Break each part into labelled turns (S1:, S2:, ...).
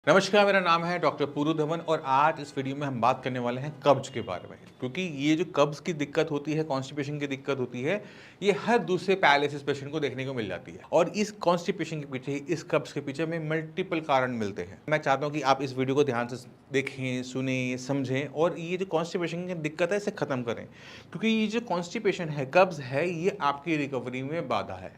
S1: नमस्कार, मेरा नाम है डॉक्टर पूरू धवन और आज इस वीडियो में हम बात करने वाले हैं कब्ज़ के बारे में। क्योंकि ये जो कब्ज़ की दिक्कत होती है, कॉन्स्टिपेशन की दिक्कत होती है, ये हर दूसरे पैरालिसिस पेशेंट को देखने को मिल जाती है। और इस कॉन्स्टिपेशन के पीछे, इस कब्ज़ के पीछे में मल्टीपल कारण मिलते हैं। मैं चाहता हूँ कि आप इस वीडियो को ध्यान से देखें, सुनें, समझें और ये जो कॉन्स्टिपेशन की दिक्कत है, इसे ख़त्म करें। क्योंकि ये जो कॉन्स्टिपेशन है, कब्ज़ है, ये आपकी रिकवरी में बाधा है।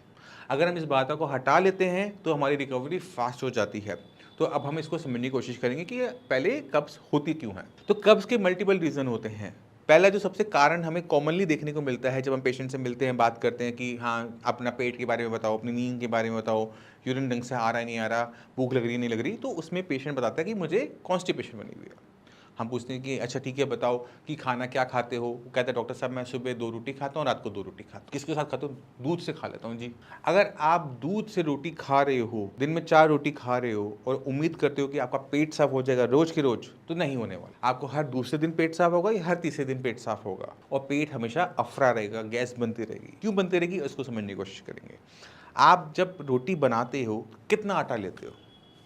S1: अगर हम इस बाधा को हटा लेते हैं तो हमारी रिकवरी फास्ट हो जाती है। तो अब हम इसको समझने की कोशिश करेंगे कि पहले कब्ज़ होती क्यों है। तो कब्ज़ के मल्टीपल रीज़न होते हैं। पहला जो सबसे कारण हमें कॉमनली देखने को मिलता है जब हम पेशेंट से मिलते हैं, बात करते हैं कि हाँ, अपना पेट के बारे में बताओ, अपनी नींद के बारे में बताओ, यूरिन ढंग से आ रहा है नहीं आ रहा, भूख लग रही है नहीं लग रही, तो उसमें पेशेंट बताता है कि मुझे कॉन्स्टिपेशन बनी हुई है। हम पूछते हैं कि अच्छा ठीक है, बताओ कि खाना क्या खाते हो? वो कहता है डॉक्टर साहब मैं सुबह 2 रोटी खाता हूँ, रात को 2 रोटी खाता हूँ। किसके साथ खाते हो? दूध से खा लेता हूँ जी। अगर आप दूध से रोटी खा रहे हो, दिन में 4 रोटी खा रहे हो और उम्मीद करते हो कि आपका पेट साफ हो जाएगा रोज के रोज, तो नहीं होने वाला। आपको हर दूसरे दिन पेट साफ होगा या हर तीसरे दिन पेट साफ होगा और पेट हमेशा अफरा रहेगा, गैस बनती रहेगी। क्यों बनती रहेगी, इसको समझने की कोशिश करेंगे। आप जब रोटी बनाते हो, कितना आटा लेते हो?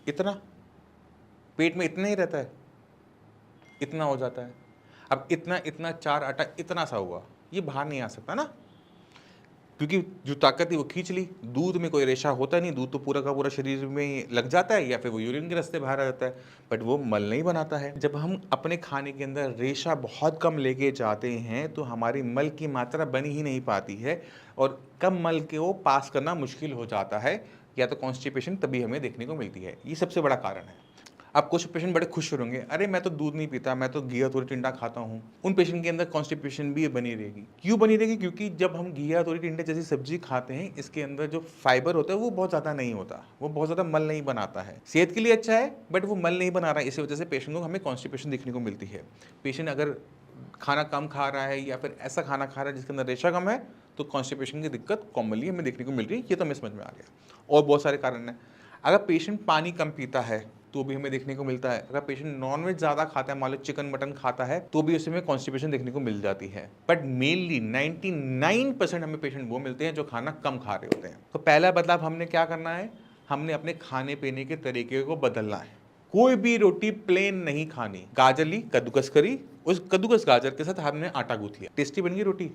S1: इतना? पेट में इतना ही रहता है, इतना हो जाता है। अब इतना इतना 4 आटा इतना सा हुआ, ये बाहर नहीं आ सकता ना, क्योंकि जो ताकत है वो खींच ली। दूध में कोई रेशा होता नहीं, दूध तो पूरा का पूरा शरीर में लग जाता है या फिर वो यूरिन के रास्ते बाहर आ जाता है, बट वो मल नहीं बनाता है। जब हम अपने खाने के अंदर रेशा बहुत कम लेके जाते हैं तो हमारी मल की मात्रा बनी ही नहीं पाती है और कम मल के वो पास करना मुश्किल हो जाता है, या तो कॉन्स्टिपेशन तभी हमें देखने को मिलती है। ये सबसे बड़ा कारण है। अब कुछ पेशेंट बड़े खुश होंगे, अरे मैं तो दूध नहीं पीता, मैं तो घिया तोरी टिंडा खाता हूँ। उन पेशेंट के अंदर कॉन्स्टिपेशन भी बनी रहेगी। क्यों बनी रहेगी? क्योंकि जब हम घिया तोरी टिंडे जैसी सब्जी खाते हैं, इसके अंदर जो फाइबर होता है वो बहुत ज़्यादा नहीं होता, वो बहुत ज़्यादा मल नहीं बनाता है। सेहत के लिए अच्छा है बट वो मल नहीं बना रहा है, इसी वजह से पेशेंट को हमें कॉन्स्टिपेशन देखने को मिलती है। पेशेंट अगर खाना कम खा रहा है या फिर ऐसा खाना खा रहा है जिसके अंदर रेशा कम है, तो कॉन्स्टिपेशन की दिक्कत कॉमनली हमें देखने को मिल रही है। ये तो हमें समझ में आ गया। और बहुत सारे कारण हैं। अगर पेशेंट पानी कम पीता है तो भी हमें देखने को मिलता है। अगर पेशेंट नॉनवेज ज़्यादा खाता है, मान लो चिकन मटन खाता है, तो भी उसमें कॉन्स्टिपेशन देखने को मिल जाती है। बट मेनली 99% हमें पेशेंट वो मिलते हैं जो खाना कम खा रहे होते हैं। तो पहला बदलाव हमने क्या करना है, हमने अपने खाने पीने के तरीके को बदलना है। कोई भी रोटी प्लेन नहीं खानी। गाजर ली, कद्दूकस करी, उस कद्दूकस गाजर के साथ हमने आटा गूंथ लिया, टेस्टी बन गई रोटी।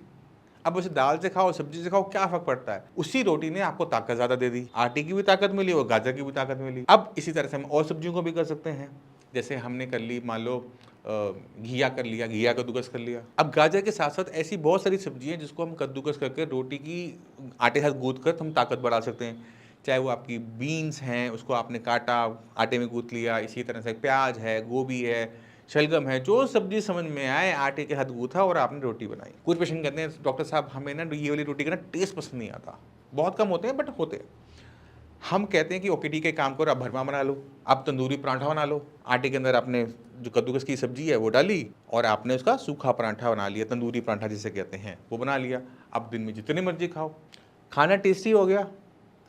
S1: अब उसे दाल से खाओ, सब्जी से खाओ, क्या फर्क पड़ता है? उसी रोटी ने आपको ताकत ज्यादा दे दी, आटे की भी ताकत मिली और गाजर की भी ताकत मिली। अब इसी तरह से हम और सब्जियों को भी कर सकते हैं। जैसे हमने कर ली, मान लो घिया कर लिया, घिया कद्दूकस कर लिया। अब गाजर के साथ साथ ऐसी बहुत सारी सब्जियां हैं जिसको हम कद्दूकस करके रोटी की आटे साथ गूंथ कर हम ताकत बढ़ा सकते हैं। चाहे वो आपकी बीन्स हैं, उसको आपने काटा, आटे में गूंथ लिया। इसी तरह से प्याज है, गोभी है, शलगम है, जो सब्जी समझ में आए आटे के साथ गूथा और आपने रोटी बनाई। कुछ पेशेंट कहते हैं डॉक्टर साहब हमें ना ये वाली रोटी का ना टेस्ट पसंद नहीं आता। बहुत कम होते हैं बट होते हैं। हम कहते हैं कि ओके ठीक है, काम करो, आप भरमा बना लो, आप तंदूरी पराठा बना लो। आटे के अंदर आपने जो कद्दूकस की सब्जी है वो डाली और आपने उसका सूखा पराठा बना लिया, तंदूरी पराठा जिसे कहते हैं, वो बना लिया। अब दिन में जितनी मर्जी खाओ, खाना टेस्टी हो गया।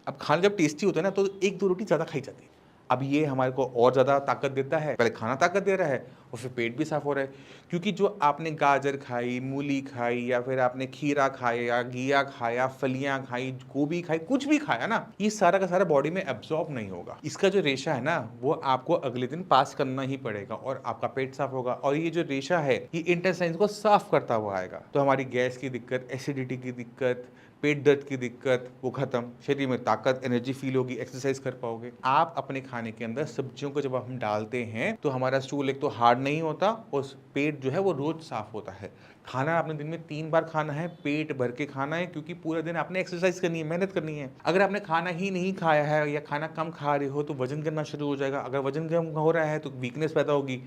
S1: अब खाना जब टेस्टी होता है ना तो 1-2 रोटी ज़्यादा खाई जाती है। अब ये हमारे को और ज़्यादा ताकत देता है। पहले खाना ताकत दे रहा है और फिर पेट भी साफ हो रहा है, क्योंकि जो आपने गाजर खाई, मूली खाई या फिर आपने खीरा खाया, घिया खाया, फलियां खाई, गोभी खाई, कुछ भी खाया ना, ये सारा का सारा बॉडी में एब्जॉर्ब नहीं होगा। इसका जो रेशा है ना, वो आपको अगले दिन पास करना ही पड़ेगा और आपका पेट साफ होगा। और ये जो रेशा है ये इंटेस्टाइन को साफ करता हुआ आएगा, तो हमारी गैस की दिक्कत, एसिडिटी की दिक्कत, पेट दर्द की दिक्कत वो खत्म, शरीर में ताकत, एनर्जी फील होगी, एक्सरसाइज कर पाओगे। आप अपने खाने के अंदर सब्जियों को जब हम डालते हैं तो हमारा स्टूल एक तो हार्ड नहीं होता और पेट जो है वो रोज साफ होता है। खाना आपने दिन में 3 बार खाना है, पेट भर के खाना है, क्योंकि पूरा दिन आपने एक्सरसाइज करनी है, मेहनत करनी है। अगर आपने खाना ही नहीं खाया है या खाना कम खा रहे हो तो वजन करना शुरू हो जाएगा। अगर वजन कम हो रहा है तो वीकनेस पैदा होगी।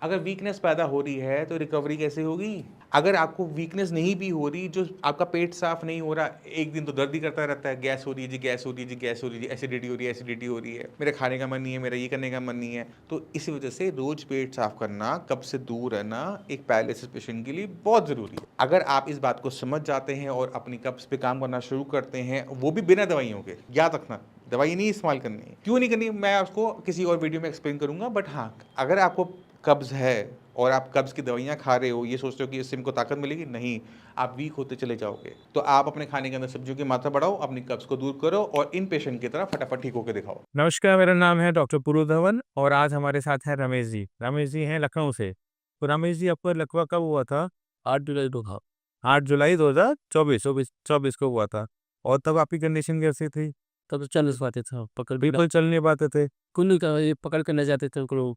S1: अगर वीकनेस पैदा हो रही है तो रिकवरी कैसे होगी? अगर आपको वीकनेस नहीं भी हो रही, जो आपका पेट साफ नहीं हो रहा, एक दिन तो दर्द ही करता रहता है, गैस हो रही है जी, गैस हो रही है जी, गैस हो रही है जी, एसिडिटी हो रही है, एसिडिटी हो रही है, मेरा खाने का मन नहीं है, मेरा ये करने का मन नहीं है, तो इसी वजह से रोज पेट साफ करना, कब्ज से दूर रहना एक पैरालिसिस पेशेंट के लिए बहुत जरूरी है। अगर आप इस बात को समझ जाते हैं और अपनी कब्ज पे काम करना शुरू करते हैं, वो भी बिना दवाइयों के, याद रखना दवाई नहीं इस्तेमाल करनी है। क्यों नहीं करनी है, मैं आपको किसी और वीडियो में एक्सप्लेन करूँगा। बट हाँ, अगर आपको कब्ज़ है और आप कब्ज़ की दवाइयाँ खा रहे हो, ये सोचते हो कि इससे इनको ताकत मिलेगी, नहीं, आप वीक होते चले जाओगे। तो आप अपने खाने के अंदर सब्जियों की मात्रा बढ़ाओ, अपनी कब्ज़ को दूर करो और इन पेशेंट की तरह फटाफट ठीक होके दिखाओ।
S2: नमस्कार, मेरा नाम है डॉक्टर पुरु धवन और आज हमारे साथ हैं रमेश जी। रमेश जी हैं लखनऊ से। तो रमेश जी, आपको लकवा कब हुआ था?
S3: 8 जुलाई को था।
S2: 8 जुलाई 2024 को हुआ था। और तब आपकी कंडीशन कैसी थी?
S3: तब तो चल नहीं पाते थे, पकड़ के
S2: बिल्कुल चल नहीं पाते थे।
S3: कुल्ली का ये पकड़ के ले जाते थे उनको लोग।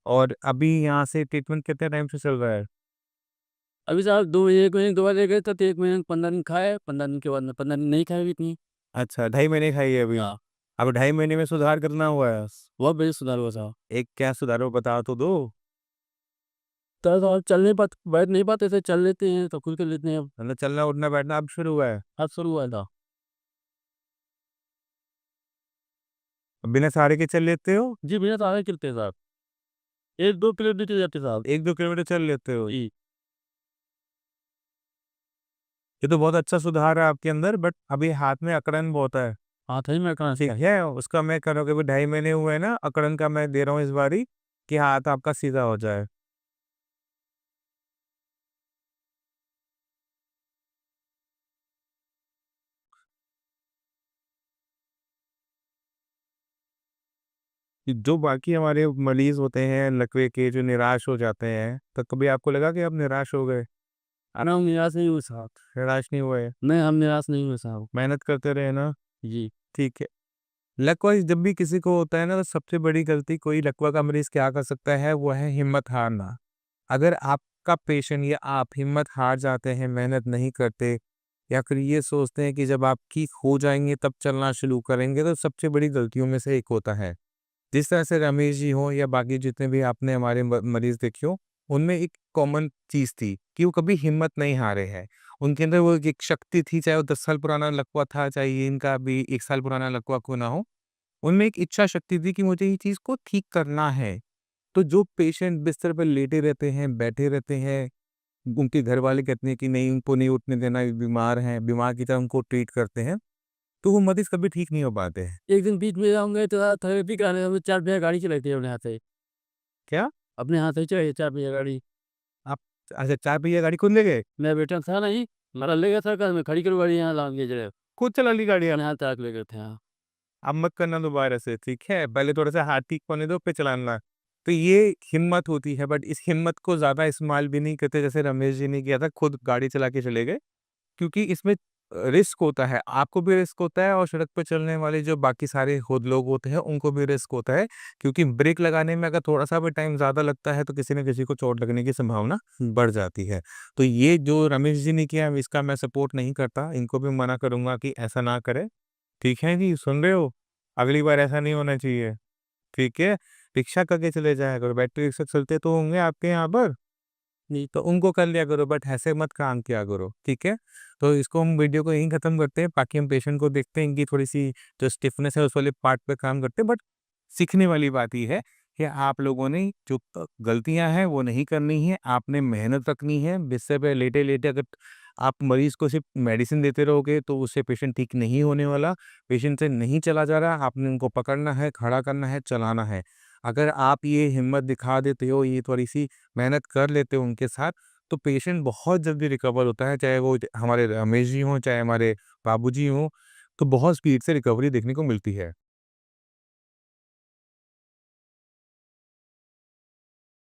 S2: और अभी यहाँ से ट्रीटमेंट कितने टाइम से चल रहा है?
S3: अभी साहब 2 1 महीने 2 बार ले गए थे, तो 1 महीने 15 दिन खाए, 15 दिन के बाद में 15 दिन नहीं खाए भी इतनी।
S2: अच्छा, 2.5 महीने खाई है अभी।
S3: हाँ,
S2: अब 2.5 महीने में सुधार करना हुआ है।
S3: बहुत बढ़िया सुधार हुआ साहब।
S2: एक क्या सुधार हो बता तो दो।
S3: तब तो आप चल नहीं पाते, बैठ नहीं पाते थे, चल लेते हैं तो खुल के लेते हैं अब।
S2: मतलब चलना उठना बैठना अब शुरू हुआ है।
S3: अब शुरू हुआ था।
S2: अब बिना सहारे के चल लेते हो?
S3: जी, बिना सहारे चलते हैं साहब। 1-2 किलोमीटर चले जाते साहब।
S2: 1-2 किलोमीटर चल लेते हो।
S3: जी,
S2: ये तो बहुत अच्छा सुधार है आपके अंदर, बट अभी हाथ में अकड़न बहुत है।
S3: हाथ ही में कहाँ
S2: ठीक
S3: से।
S2: है, उसका मैं कर रहा हूँ कि अभी 2.5 महीने हुए हैं ना, अकड़न का मैं दे रहा हूँ इस बारी कि हाथ आपका सीधा हो जाए। कि जो बाकी हमारे मरीज होते हैं लकवे के, जो निराश हो जाते हैं, तो कभी आपको लगा कि आप निराश हो गए?
S3: अरे हम निराश नहीं हुए साहब।
S2: निराश नहीं हुए?
S3: नहीं, हम निराश नहीं हुए साहब।
S2: मेहनत करते रहे ना?
S3: जी,
S2: ठीक है। लकवा जब भी किसी को होता है ना, तो सबसे बड़ी गलती कोई लकवा का मरीज क्या कर सकता है, वो है हिम्मत हारना। अगर आपका पेशेंट या आप हिम्मत हार जाते हैं, मेहनत नहीं करते या फिर ये सोचते हैं कि जब आप ठीक हो जाएँगे तब चलना शुरू करेंगे, तो सबसे बड़ी गलतियों में से एक होता है। जिस तरह से रमेश जी हों या बाकी जितने भी आपने हमारे मरीज़ देखे हों, उनमें एक कॉमन चीज़ थी कि वो कभी हिम्मत नहीं हारे हैं। उनके अंदर वो एक शक्ति थी, चाहे वो 10 साल पुराना लकवा था, चाहे ये इनका अभी 1 साल पुराना लकवा क्यों ना हो। उनमें एक इच्छा शक्ति थी कि मुझे ये चीज़ को ठीक करना है। तो जो पेशेंट बिस्तर पे लेटे रहते हैं, बैठे रहते हैं, उनके घर वाले कहते हैं कि नहीं उनको नहीं उठने देना, ये बीमार हैं, बीमार की तरह उनको ट्रीट करते हैं, तो वो मरीज़ कभी ठीक नहीं हो पाते हैं।
S3: एक दिन बीच में जाऊँगे तो थेरेपी कराने, हम 4 पहिया गाड़ी चलाई थी अपने हाथ से।
S2: क्या?
S3: अपने हाथ से चलाई 4 पहिया गाड़ी।
S2: आप अच्छा 4 पहिया गाड़ी खुद ले गए?
S3: मेरा बेटा था नहीं, हमारा ले गया था, कहा मैं खड़ी करो गाड़ी यहाँ लाऊँगी जरा।
S2: खुद चला ली गाड़ी आप?
S3: अपने हाथ तक ले गए थे, हाँ।
S2: अब मत करना दोबारा से, ठीक है? पहले थोड़ा-सा हाथ ठीक होने दो फिर चलाना। तो ये हिम्मत होती है, बट इस हिम्मत को ज़्यादा इस्तेमाल भी नहीं करते जैसे रमेश जी ने किया था, खुद गाड़ी चला के चले गए। क्योंकि इसमें रिस्क होता है, आपको भी रिस्क होता है और सड़क पे चलने वाले जो बाकी सारे खुद लोग होते हैं, उनको भी रिस्क होता है। क्योंकि ब्रेक लगाने में अगर थोड़ा-सा भी टाइम ज़्यादा लगता है, तो किसी न किसी को चोट लगने की संभावना बढ़ जाती है। तो ये जो रमेश जी ने किया, इसका मैं सपोर्ट नहीं करता, इनको भी मना करूँगा कि ऐसा ना करें। ठीक है जी, सुन रहे हो? अगली बार ऐसा नहीं होना चाहिए, ठीक है? रिक्शा करके चले जाया करो, बैटरी रिक्शा चलते तो होंगे आपके यहाँ पर।
S3: जी,
S2: तो उनको कर लिया करो, बट ऐसे मत काम किया करो, ठीक है? तो इसको हम वीडियो को यहीं खत्म करते हैं, बाकी हम पेशेंट को देखते हैं, इनकी थोड़ी-सी जो स्टिफनेस है उस वाले पार्ट पे काम करते हैं। बट सीखने वाली बात ये है कि आप लोगों ने जो गलतियाँ हैं वो नहीं करनी है, आपने मेहनत रखनी है। बिस्तर पे लेटे-लेटे अगर आप मरीज़ को सिर्फ़ मेडिसिन देते रहोगे तो उससे पेशेंट ठीक नहीं होने वाला, पेशेंट से नहीं चला जा रहा, आपने उनको पकड़ना है, खड़ा करना है, चलाना है। अगर आप ये हिम्मत दिखा देते हो, ये थोड़ी-सी मेहनत कर लेते हो उनके साथ, तो पेशेंट बहुत जल्दी रिकवर होता है, चाहे वो हमारे रमेश जी हों, चाहे हमारे बाबूजी हों, तो बहुत स्पीड से रिकवरी देखने को मिलती है।